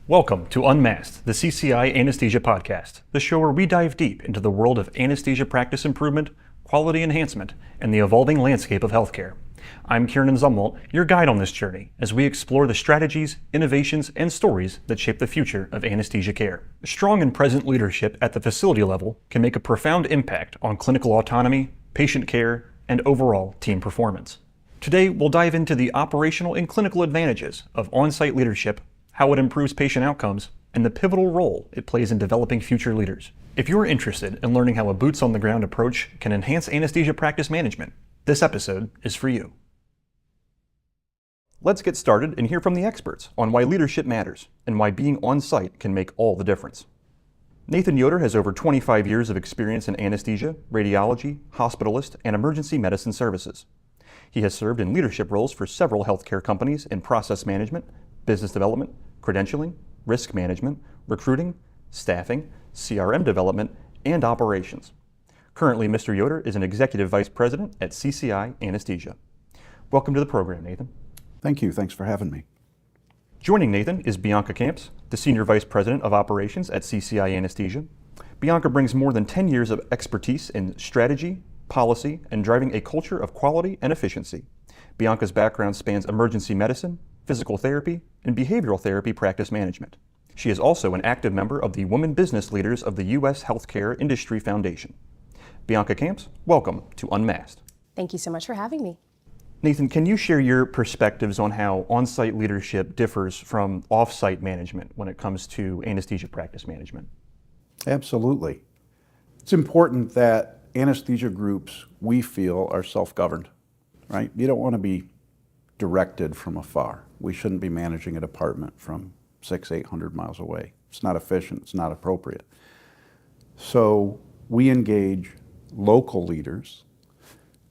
Welcome to Unmasked, the CCI Anesthesia podcast, the show where we dive deep into the world of anesthesia practice improvement, quality enhancement, and the evolving landscape of healthcare. I'm Kieran Zumwalt, your guide on this journey, as we explore the strategies, innovations, and stories that shape the future of anesthesia care. Strong and present leadership at the facility level can make a profound impact on clinical autonomy, patient care, and overall team performance. Today, we'll dive into the operational and clinical advantages of on-site leadership, how it improves patient outcomes, and the pivotal role it plays in developing future leaders. If you're interested in learning how a boots-on-the-ground approach can enhance anesthesia practice management, this episode is for you. Let's get started and hear from the experts on why leadership matters and why being on-site can make all the difference. Nathan Yoder has over 25 years of experience in anesthesia, radiology, hospitalist, and emergency medicine services. He has served in leadership roles for several healthcare companies in process management, business development, credentialing, risk management, recruiting, staffing, CRM development, and operations. Currently, Mr. Yoder is an Executive Vice President at CCI Anesthesia. Welcome to the program, Nathan. Thank you. Thanks for having me. Joining Nathan is Bianca Kamps, the Senior Vice President of Operations at CCI Anesthesia. Bianca brings more than 10 years of expertise in strategy, policy, and driving a culture of quality and efficiency. Bianca's background spans emergency medicine, physical therapy, and behavioral therapy practice management. She is also an active member of the Women Business Leaders of the U.S. Healthcare Industry Foundation. Bianca Kamps, welcome to Unmasked. Thank you so much for having me. Nathan, can you share your perspectives on how on-site leadership differs from off-site management when it comes to anesthesia practice management? Absolutely. It's important that anesthesia groups, we feel, are self-governed, right? You don't want to be directed from afar. We shouldn't be managing a department from 600-800 miles away. It's not efficient, it's not appropriate. So we engage local leaders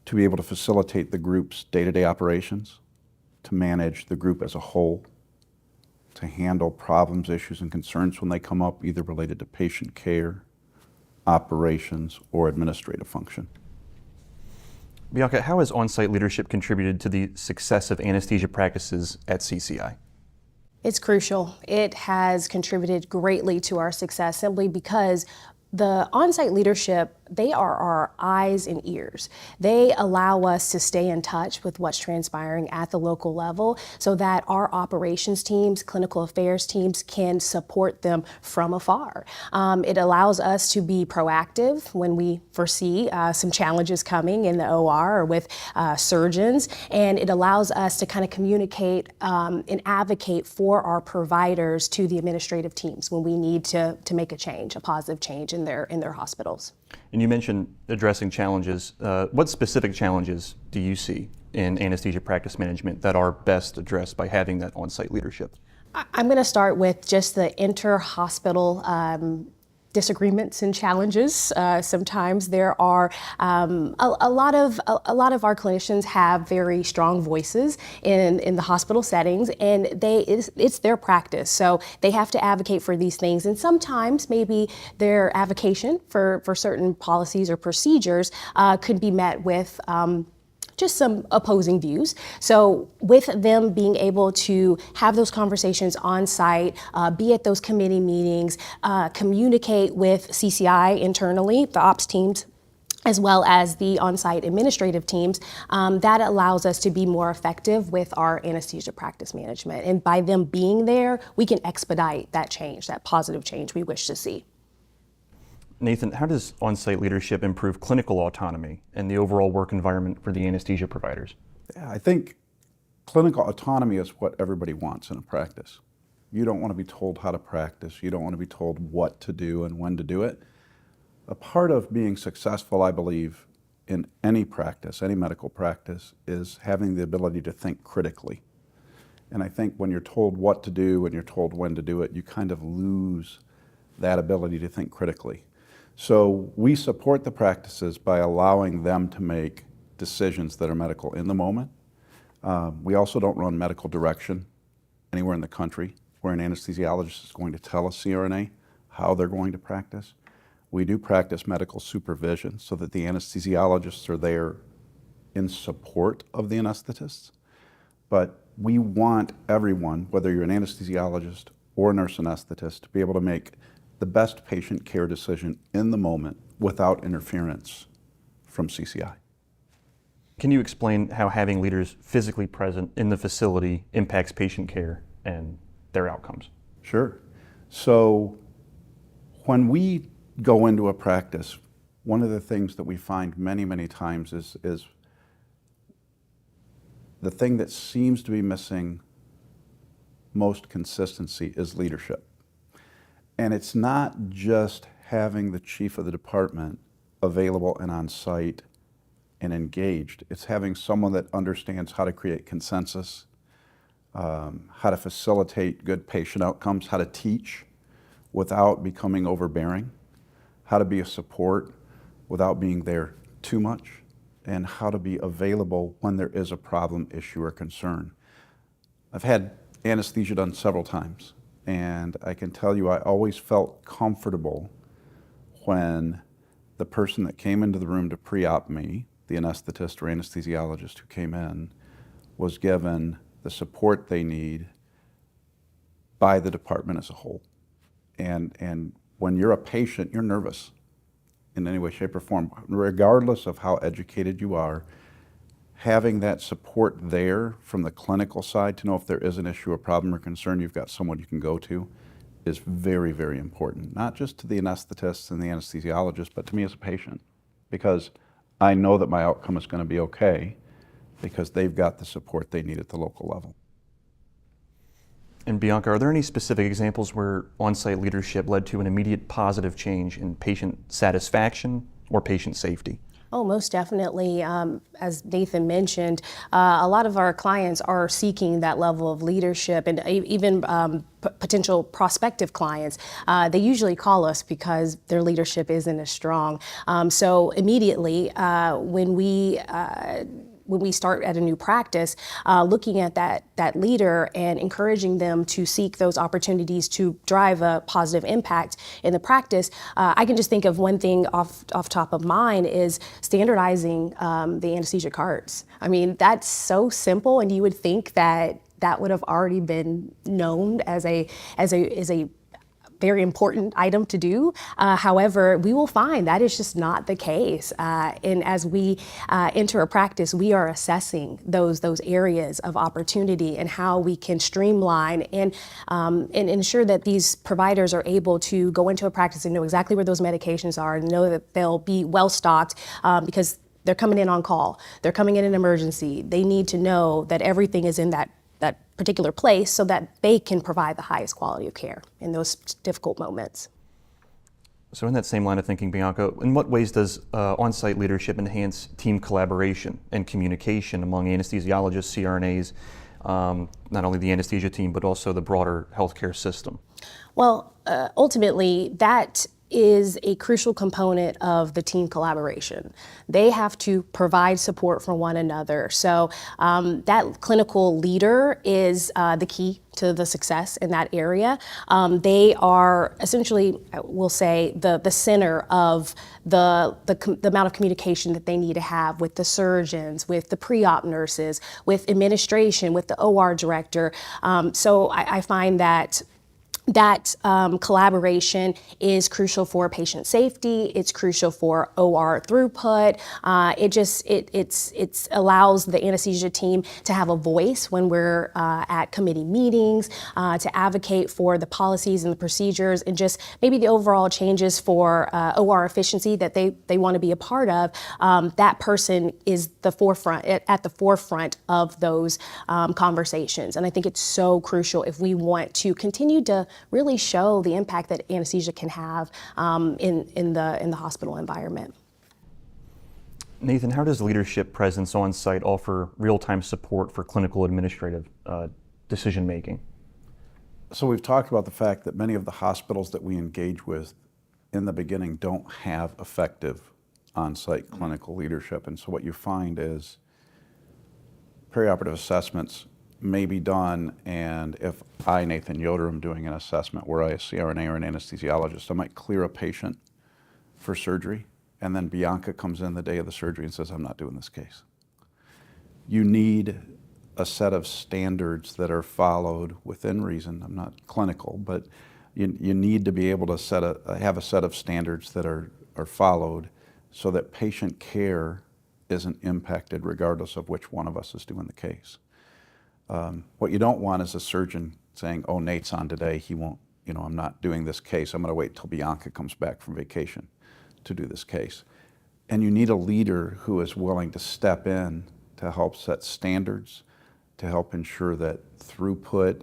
to be able to facilitate the group's day-to-day operations, to manage the group as a whole, to handle problems, issues, and concerns when they come up, either related to patient care, operations, or administrative function. Bianca, how has on-site leadership contributed to the success of anesthesia practices at CCI? It's crucial. It has contributed greatly to our success simply because the on-site leadership, they are our eyes and ears. They allow us to stay in touch with what's transpiring at the local level so that our operations teams, clinical affairs teams can support them from afar. It allows us to be proactive when we foresee some challenges coming in the OR or with surgeons, and it allows us to kind of communicate and advocate for our providers to the administrative teams when we need to make a change, a positive change in their hospitals. And you mentioned addressing challenges. What specific challenges do you see in anesthesia practice management that are best addressed by having that on-site leadership? I'm going to start with just the inter-hospital disagreements and challenges. Sometimes there are a lot of our clinicians have very strong voices in the hospital settings, and it's their practice, so they have to advocate for these things. And sometimes maybe their advocation for certain policies or procedures could be met with just some opposing views. So with them being able to have those conversations on site, be at those committee meetings, communicate with CCI internally, the ops teams, as well as the on-site administrative teams, that allows us to be more effective with our anesthesia practice management. And by them being there, we can expedite that change, that positive change we wish to see. Nathan, how does on-site leadership improve clinical autonomy and the overall work environment for the anesthesia providers? Yeah, I think clinical autonomy is what everybody wants in a practice. You don't want to be told how to practice. You don't want to be told what to do and when to do it. A part of being successful, I believe, in any practice, any medical practice, is having the ability to think critically. And I think when you're told what to do and you're told when to do it, you kind of lose that ability to think critically. So we support the practices by allowing them to make decisions that are medical in the moment. We also don't run medical direction anywhere in the country where an anesthesiologist is going to tell a CRNA how they're going to practice. We do practice medical supervision so that the anesthesiologists are there in support of the anesthetists. But we want everyone, whether you're an anesthesiologist or nurse anesthetist to be able to make the best patient care decision in the moment without interference from CCI. Can you explain how having leaders physically present in the facility impacts patient care and their outcomes? Sure. So when we go into a practice, one of the things that we find many, many times is the thing that seems to be missing most consistency is leadership. And it's not just having the chief of the department available and on site and engaged. It's having someone that understands how to create consensus, how to facilitate good patient outcomes, how to teach without becoming overbearing, how to be a support without being there too much, and how to be available when there is a problem, issue, or concern. I've had anesthesia done several times, and I can tell you I always felt comfortable when the person that came into the room to pre-op me, the anesthetist or anesthesiologist who came in, was given the support they need by the department as a whole. And when you're a patient, you're nervous in any way, shape, or form. Regardless of how educated you are, having that support there from the clinical side to know if there is an issue, a problem, or concern, you've got someone you can go to is very, very important. Not just to the anesthetists and the anesthesiologists, but to me as a patient. Because I know that my outcome is going to be okay because they've got the support they need at the local level. And Bianca, are there any specific examples where on-site leadership led to an immediate positive change in patient satisfaction or patient safety? Oh, most definitely. As Nathan mentioned, a lot of our clients are seeking that level of leadership, and even potential prospective clients, they usually call us because their leadership isn't as strong. So immediately, when we start at a new practice, looking at that leader and encouraging them to seek those opportunities to drive a positive impact in the practice, I can just think of one thing off top of mind is standardizing the anesthesia carts. I mean, that's so simple, and you would think that would have already been known as a very important item to do. However, we will find that is just not the case. And as we enter a practice, we are assessing those areas of opportunity and how we can streamline and ensure that these providers are able to go into a practice and know exactly where those medications are and know that they'll be well stocked because they're coming in on call. They're coming in an emergency. They need to know that everything is in that particular place so that they can provide the highest quality of care in those difficult moments. So in that same line of thinking, Bianca, in what ways does on-site leadership enhance team collaboration and communication among anesthesiologists, CRNAs, not only the anesthesia team, but also the broader healthcare system? Well, ultimately, that is a crucial component of the team collaboration. They have to provide support for one another. So that clinical leader is the key to the success in that area. They are essentially, we'll say, the center of the amount of communication that they need to have with the surgeons, with the pre-op nurses, with administration, with the OR director. So I find that collaboration is crucial for patient safety. It's crucial for OR throughput. It allows the anesthesia team to have a voice when we're at committee meetings, to advocate for the policies and the procedures and just maybe the overall changes for OR efficiency that they want to be a part of. That person is at the forefront of those conversations. And I think it's so crucial if we want to continue to really show the impact that anesthesia can have in the hospital environment. Nathan, how does leadership presence on site offer real-time support for clinical administrative decision making? So we've talked about the fact that many of the hospitals that we engage with in the beginning don't have effective on-site clinical leadership. And so what you find is perioperative assessments may be done, and if I, Nathan Yoder, am doing an assessment where I, a CRNA or an anesthesiologist, I might clear a patient for surgery, and then Bianca comes in the day of the surgery and says, I'm not doing this case. You need a set of standards that are followed within reason. I'm not clinical, but you need to be able to have a set of standards that are followed so that patient care isn't impacted regardless of which one of us is doing the case. What you don't want is a surgeon saying, oh, Nate's on today, he won't, I'm not doing this case, I'm going to wait till Bianca comes back from vacation to do this case. And you need a leader who is willing to step in to help set standards, to help ensure that throughput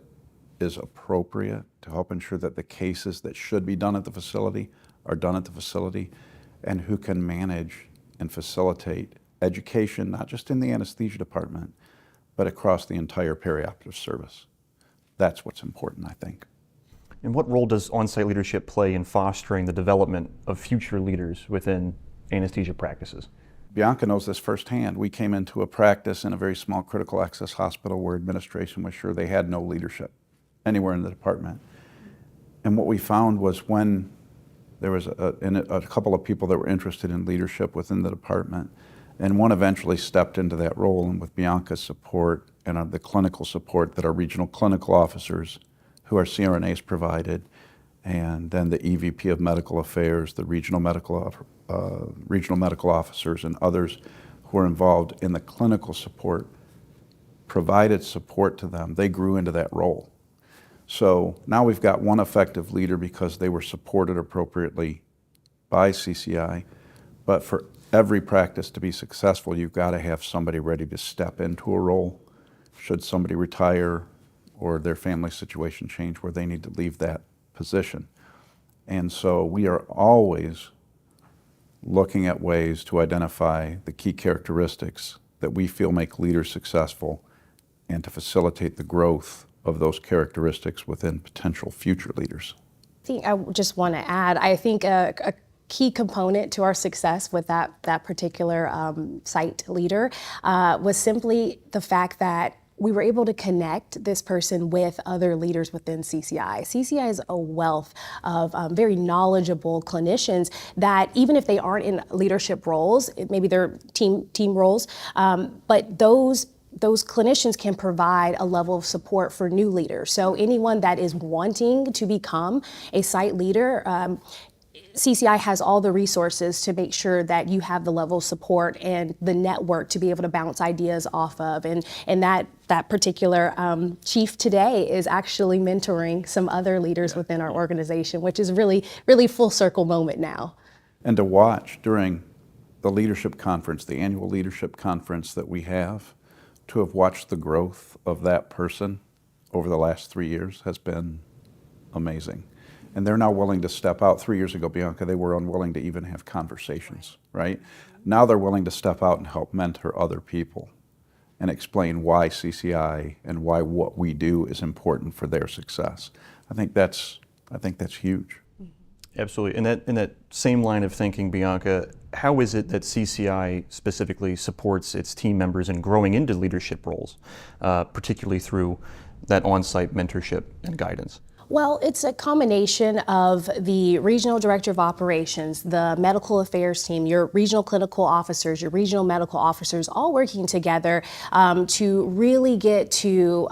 is appropriate, to help ensure that the cases that should be done at the facility are done at the facility, and who can manage and facilitate education, not just in the anesthesia department, but across the entire perioperative service. That's what's important, I think. And what role does on-site leadership play in fostering the development of future leaders within anesthesia practices? Bianca knows this firsthand. We came into a practice in a very small critical access hospital where administration was sure they had no leadership anywhere in the department. And what we found was when there was a couple of people that were interested in leadership within the department, and one eventually stepped into that role, and with Bianca's support and the clinical support that our regional clinical officers, who our CRNAs provided, and then the EVP of Medical Affairs, the regional medical officers, and others who were involved in the clinical support, provided support to them. They grew into that role. So now we've got one effective leader because they were supported appropriately by CCI, but for every practice to be successful, you've got to have somebody ready to step into a role should somebody retire or their family situation change where they need to leave that position. And so we are always looking at ways to identify the key characteristics that we feel make leaders successful and to facilitate the growth of those characteristics within potential future leaders. I just want to add, I think a key component to our success with that particular site leader was simply the fact that we were able to connect this person with other leaders within CCI. CCI is a wealth of very knowledgeable clinicians that even if they aren't in leadership roles, maybe they're team roles, but those clinicians can provide a level of support for new leaders. So anyone that is wanting to become a site leader, CCI has all the resources to make sure that you have the level of support and the network to be able to bounce ideas off of. And that particular chief today is actually mentoring some other leaders within our organization, which is really, really full circle moment now. And to watch during the leadership conference, the annual leadership conference that we have, to have watched the growth of that person over the last 3 years has been amazing. And they're now willing to step out. 3 years ago, Bianca, they were unwilling to even have conversations, right? Now they're willing to step out and help mentor other people and explain why CCI and why what we do is important for their success. I think that's huge. Absolutely. In that same line of thinking, Bianca, how is it that CCI specifically supports its team members in growing into leadership roles, particularly through that on-site mentorship and guidance? Well, it's a combination of the regional director of operations, the medical affairs team, your regional clinical officers, your regional medical officers, all working together to really get to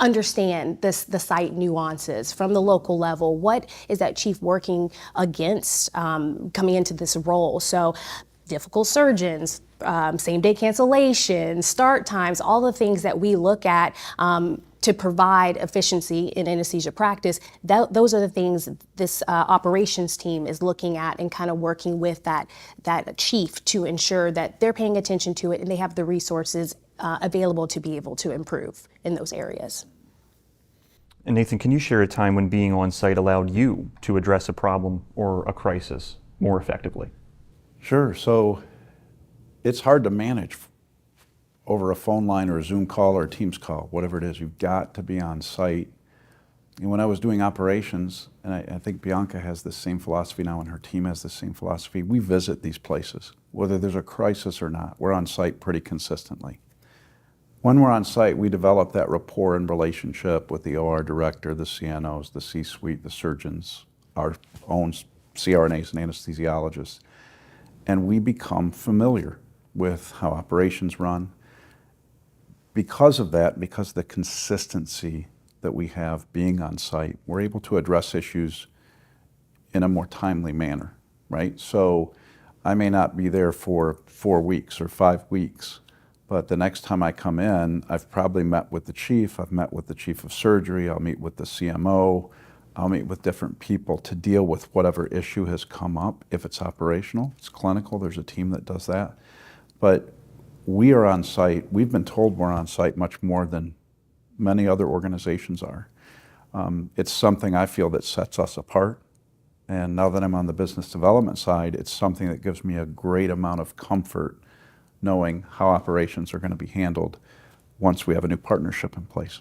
understand the site nuances from the local level. What is that chief working against coming into this role? So difficult surgeons, same-day cancellation, start times, all the things that we look at to provide efficiency in anesthesia practice. Those are the things this operations team is looking at and kind of working with that chief to ensure that they're paying attention to it and they have the resources available to be able to improve in those areas. And Nathan, can you share a time when being on site allowed you to address a problem or a crisis more effectively? Sure. So it's hard to manage over a phone line or a Zoom call or a Teams call, whatever it is. You've got to be on site. And when I was doing operations, and I think Bianca has the same philosophy now and her team has the same philosophy, we visit these places. Whether there's a crisis or not, we're on site pretty consistently. When we're on site, we develop that rapport and relationship with the OR director, the CNOs, the C-suite, the surgeons, our own CRNAs and anesthesiologists. And we become familiar with how operations run. because of that, because of the consistency that we have being on site, we're able to address issues in a more timely manner, right? So I may not be there for 4 weeks or 5 weeks, but the next time I come in, I've probably met with the chief, I've met with the chief of surgery, I'll meet with the CMO, I'll meet with different people to deal with whatever issue has come up. If it's operational, it's clinical, there's a team that does that. But we are on site, we've been told we're on site much more than many other organizations are. It's something I feel that sets us apart. And now that I'm on the business development side, it's something that gives me a great amount of comfort knowing how operations are going to be handled once we have a new partnership in place.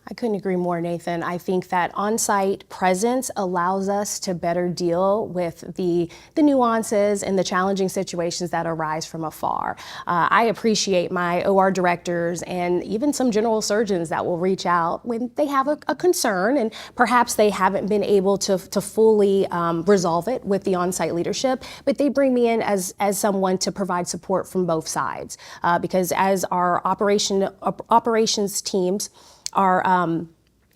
I couldn't agree more, Nathan. I think that on-site presence allows us to better deal with the nuances and the challenging situations that arise from afar. I appreciate my OR directors and even some general surgeons that will reach out when they have a concern and perhaps they haven't been able to fully resolve it with the on-site leadership, but they bring me in as someone to provide support from both sides. Because as our operations teams are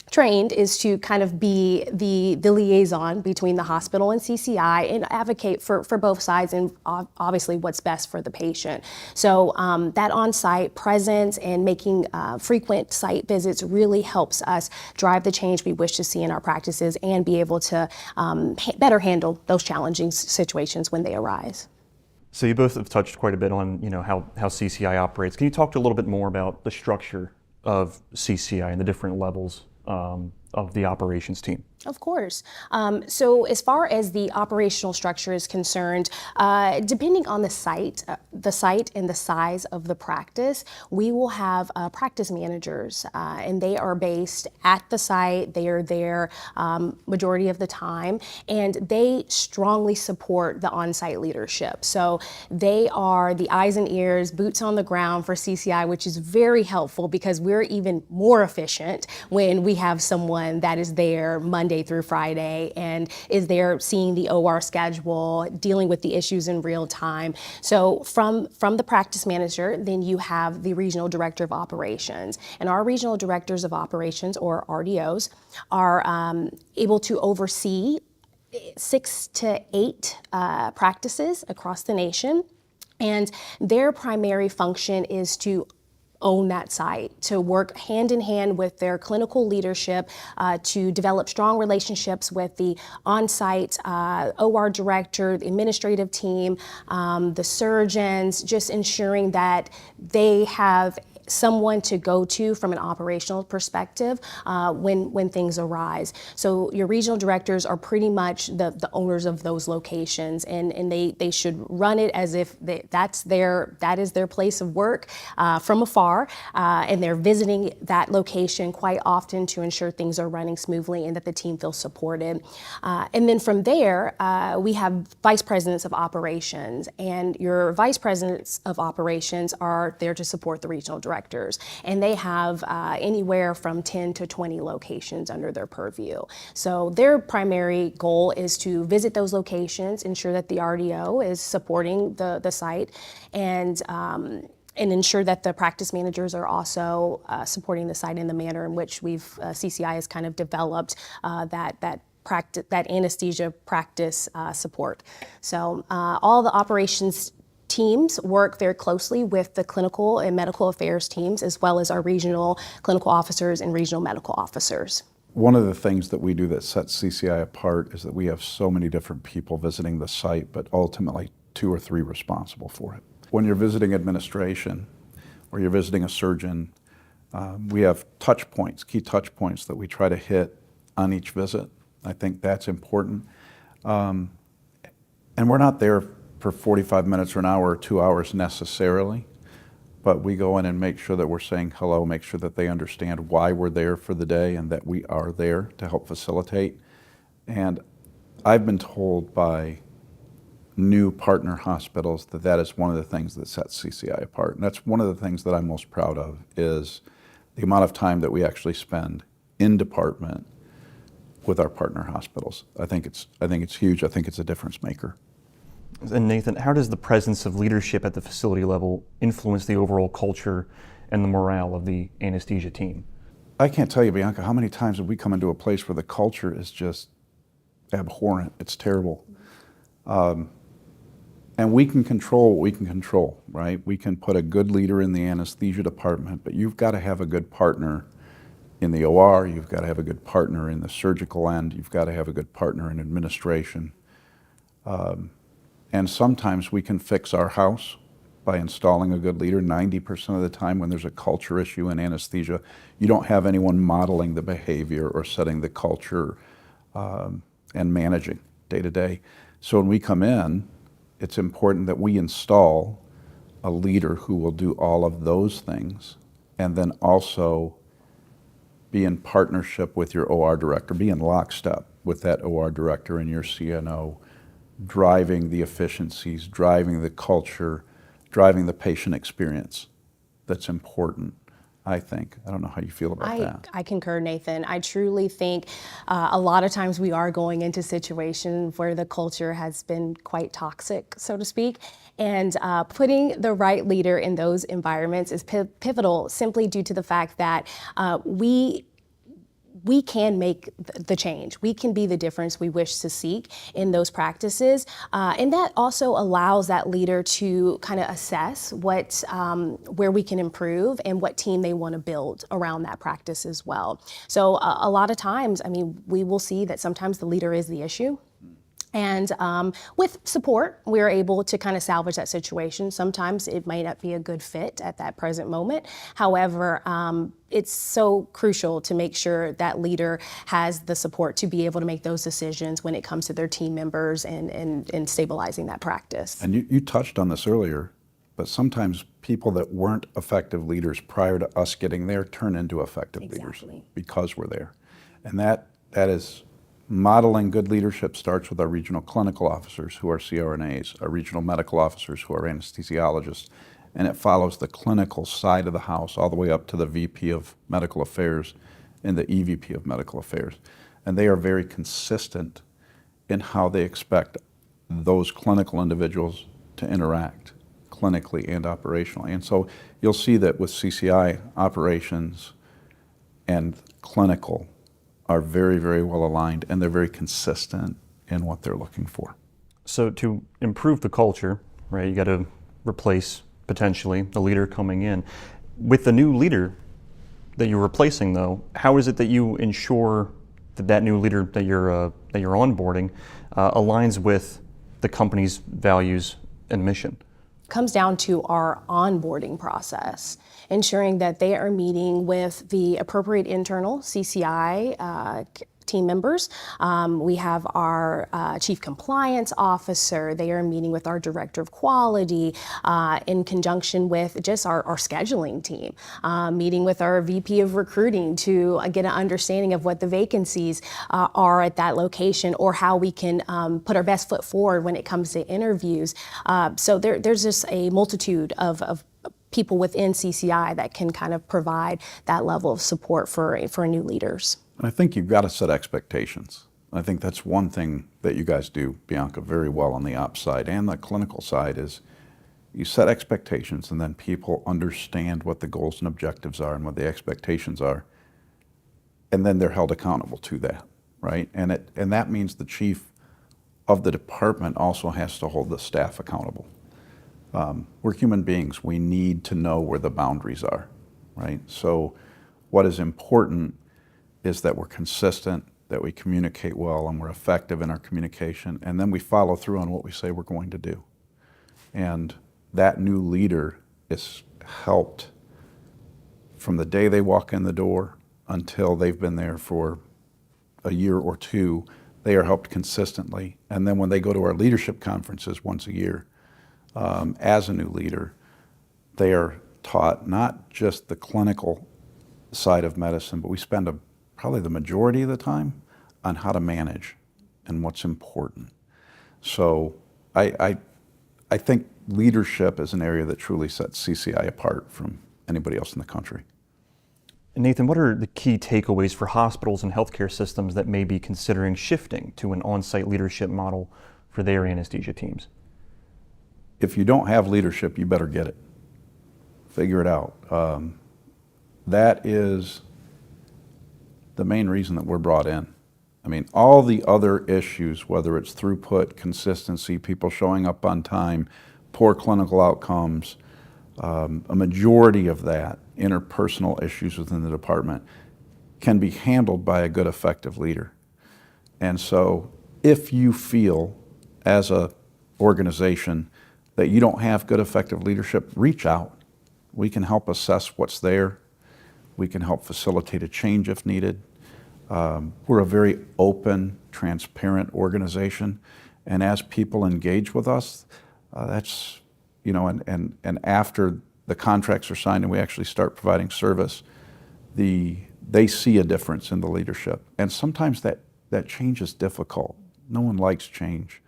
trained is to kind of be the liaison between the hospital and CCI and advocate for both sides and obviously what's best for the patient. So that on-site presence and making frequent site visits really helps us drive the change we wish to see in our practices and be able to better handle those challenging situations when they arise. So you both have touched quite a bit on, how CCI operates. Can you talk a little bit more about the structure of CCI and the different levels of the operations team? Of course. So as far as the operational structure is concerned, depending on the site and the size of the practice, we will have practice managers, and they are based at the site. They are there majority of the time, and they strongly support the on-site leadership. So they are the eyes and ears, boots on the ground for CCI, which is very helpful because we're even more efficient when we have someone that is there Monday through Friday and is there seeing the OR schedule, dealing with the issues in real time. So from the practice manager, then you have the regional director of operations. And our regional directors of operations, or RDOs, are able to oversee 6 to 8 practices across the nation. And their primary function is to own that site, to work hand in hand with their clinical leadership, to develop strong relationships with the on-site OR director, the administrative team, the surgeons, just ensuring that they have someone to go to from an operational perspective when things arise. So your regional directors are pretty much the owners of those locations, and they should run it as if that is their place of work from afar, and they're visiting that location quite often to ensure things are running smoothly and that the team feels supported. And then from there, we have vice presidents of operations, and your vice presidents of operations are there to support the regional director. And they have anywhere from 10 to 20 locations under their purview. So their primary goal is to visit those locations, ensure that the RDO is supporting the site, and ensure that the practice managers are also supporting the site in the manner in which CCI has kind of developed that anesthesia practice support. So all the operations teams work very closely with the clinical and medical affairs teams, as well as our regional clinical officers and regional medical officers. One of the things that we do that sets CCI apart is that we have so many different people visiting the site, but ultimately 2 or 3 responsible for it. When you're visiting administration or you're visiting a surgeon, we have touch points, key touch points that we try to hit on each visit. I think that's important. And we're not there for 45 minutes or an hour or 2 hours necessarily, but we go in and make sure that we're saying hello, make sure that they understand why we're there for the day and that we are there to help facilitate. And I've been told by new partner hospitals that is one of the things that sets CCI apart. And that's one of the things that I'm most proud of, is the amount of time that we actually spend in department with our partner hospitals. I think it's huge. I think it's a difference maker. And Nathan, how does the presence of leadership at the facility level influence the overall culture and the morale of the anesthesia team? I can't tell you, Bianca, how many times have we come into a place where the culture is just abhorrent. It's terrible. And we can control what we can control, right? We can put a good leader in the anesthesia department, but you've got to have a good partner in the OR, you've got to have a good partner in the surgical end, you've got to have a good partner in administration. And sometimes we can fix our house by installing a good leader. 90% of the time when there's a culture issue in anesthesia, you don't have anyone modeling the behavior or setting the culture and managing day to day. So when we come in, it's important that we install a leader who will do all of those things, and then also be in partnership with your OR director, be in lockstep with that OR director and your CNO, driving the efficiencies, driving the culture, driving the patient experience. That's important, I think. I don't know how you feel about that. I concur, Nathan. I truly think a lot of times we are going into situations where the culture has been quite toxic, so to speak, and putting the right leader in those environments is pivotal simply due to the fact that we can make the change. We can be the difference we wish to seek in those practices. And that also allows that leader to kind of assess where we can improve and what team they want to build around that practice as well. So a lot of times, I mean, we will see that sometimes the leader is the issue. And with support, we're able to kind of salvage that situation. Sometimes it might not be a good fit at that present moment. However, it's so crucial to make sure that leader has the support to be able to make those decisions when it comes to their team members and stabilizing that practice. And you touched on this earlier, but sometimes people that weren't effective leaders prior to us getting there turn into effective leaders because we're there. And that is modeling good leadership starts with our regional clinical officers who are CRNAs, our regional medical officers who are anesthesiologists, and it follows the clinical side of the house all the way up to the VP of Medical Affairs and the EVP of Medical Affairs. And they are very consistent in how they expect those clinical individuals to interact clinically and operationally. And so you'll see that with CCI, operations and clinical are very, very well aligned, and they're very consistent in what they're looking for. So to improve the culture, right, you got to replace potentially the leader coming in. With the new leader that you're replacing, though, how is it that you ensure that that new leader that you're onboarding aligns with the company's values and mission? Comes down to our onboarding process, ensuring that they are meeting with the appropriate internal CCI team members. We have our Chief Compliance Officer. They are meeting with our Director of Quality in conjunction with just our scheduling team, meeting with our VP of Recruiting to get an understanding of what the vacancies are at that location or how we can put our best foot forward when it comes to interviews. So there's just a multitude of people within CCI that can kind of provide that level of support for new leaders. And I think you've got to set expectations. I think that's one thing that you guys do, Bianca, very well on the ops side and the clinical side is you set expectations and then people understand what the goals and objectives are and what the expectations are, and then they're held accountable to that, right? And that means the chief of the department also has to hold the staff accountable. We're human beings. We need to know where the boundaries are, right? So what is important is that we're consistent, that we communicate well, and we're effective in our communication, and then we follow through on what we say we're going to do. And that new leader is helped from the day they walk in the door until they've been there for a year or two. They are helped consistently. And then when they go to our leadership conferences once a year, as a new leader, they are taught not just the clinical side of medicine, but we spend probably the majority of the time on how to manage and what's important. So I think leadership is an area that truly sets CCI apart from anybody else in the country. Nathan, what are the key takeaways for hospitals and healthcare systems that may be considering shifting to an on-site leadership model for their anesthesia teams? If you don't have leadership, you better get it. If figure it out. That is the main reason that we're brought in. I mean, all the other issues, whether it's throughput, consistency, people showing up on time, poor clinical outcomes, a majority of that, interpersonal issues within the department, can be handled by a good, effective leader. And so if you feel as a organization that you don't have good, effective leadership, reach out. We can help assess what's there. We can help facilitate a change if needed. We're a very open, transparent organization, and as people engage with us, that's, you know, and after the contracts are signed and we actually start providing service, they see a difference in the leadership. And sometimes that change is difficult. No one likes change.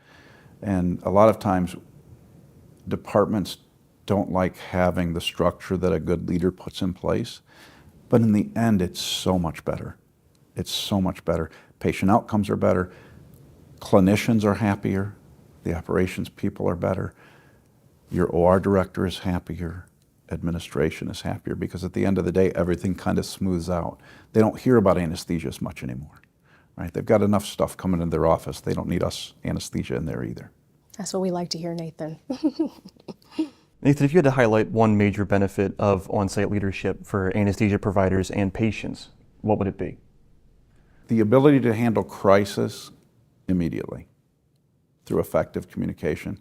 And a lot of times, departments don't like having the structure that a good leader puts in place. But in the end, it's so much better. It's so much better. Patient outcomes are better. Clinicians are happier. The operations people are better. Your OR director is happier. Administration is happier, because at the end of the day, everything kind of smooths out. They don't hear about anesthesia as much anymore, right? They've got enough stuff coming in their office. They don't need us anesthesia in there either. That's what we like to hear, Nathan. Nathan, if you had to highlight one major benefit of on-site leadership for anesthesia providers and patients, what would it be? The ability to handle crisis immediately through effective communication.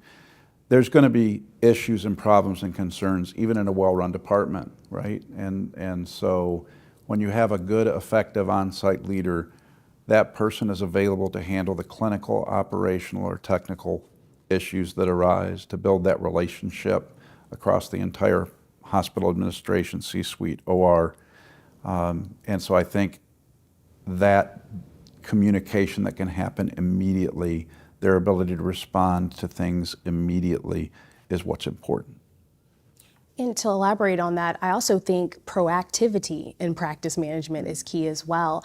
There's going to be issues and problems and concerns even in a well-run department, right? And so when you have a good, effective on-site leader, that person is available to handle the clinical, operational, or technical issues that arise, to build that relationship across the entire hospital administration, C-suite, OR. And so I think that communication that can happen immediately, their ability to respond to things immediately, is what's important. And to elaborate on that, I also think proactivity in practice management is key as well.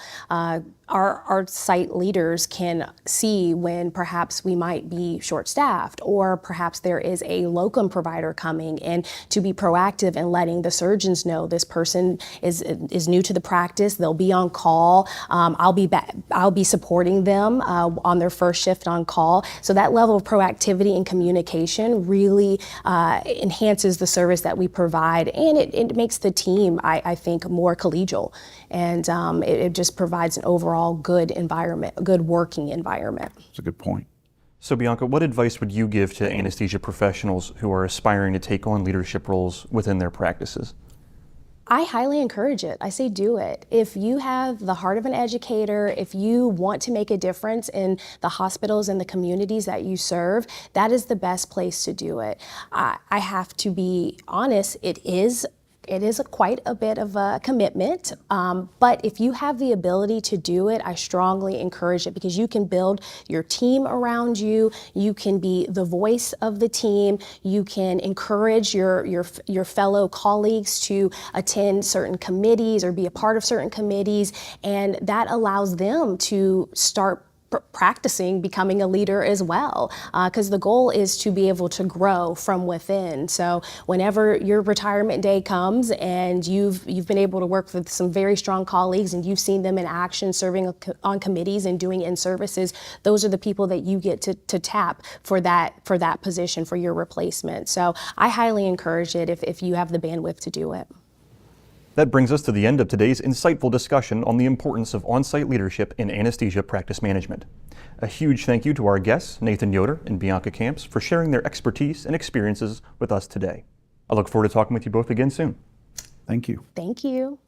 Our site leaders can see when perhaps we might be short-staffed, or perhaps there is a locum provider coming, and to be proactive and letting the surgeons know this person is new to the practice. They'll be on call. I'll be supporting them on their first shift on call. So that level of proactivity and communication really enhances the service that we provide, and it makes the team, I think, more collegial, and it just provides an overall good environment, a good working environment. That's a good point. So Bianca, what advice would you give to anesthesia professionals who are aspiring to take on leadership roles within their practices? I highly encourage it. I say do it. If you have the heart of an educator, if you want to make a difference in the hospitals and the communities that you serve, that is the best place to do it. I have to be honest, it is quite a bit of a commitment, but if you have the ability to do it, I strongly encourage it, because you can build your team around you, you can be the voice of the team, you can encourage your fellow colleagues to attend certain committees or be a part of certain committees, and that allows them to start practicing becoming a leader as well, because the goal is to be able to grow from within. So whenever your retirement day comes and you've been able to work with some very strong colleagues and you've seen them in action serving on committees and doing in-services, those are the people that you get to tap for that position, for your replacement. So I highly encourage it if you have the bandwidth to do it. That brings us to the end of today's insightful discussion on the importance of on-site leadership in anesthesia practice management. A huge thank you to our guests, Nathan Yoder and Bianca Kamps, for sharing their expertise and experiences with us today. I look forward to talking with you both again soon. Thank you. Thank you.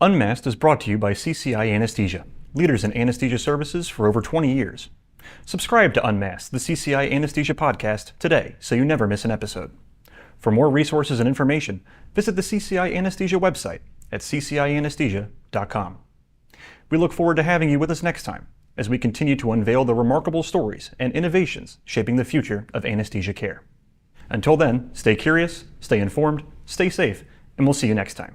Unmasked is brought to you by CCI Anesthesia, leaders in anesthesia services for over 20 years. Subscribe to Unmasked, the CCI Anesthesia podcast, today so you never miss an episode. For more resources and information, visit the CCI Anesthesia website at ccianesthesia.com. We look forward to having you with us next time as we continue to unveil the remarkable stories and innovations shaping the future of anesthesia care. Until then, stay curious, stay informed, stay safe, and we'll see you next time.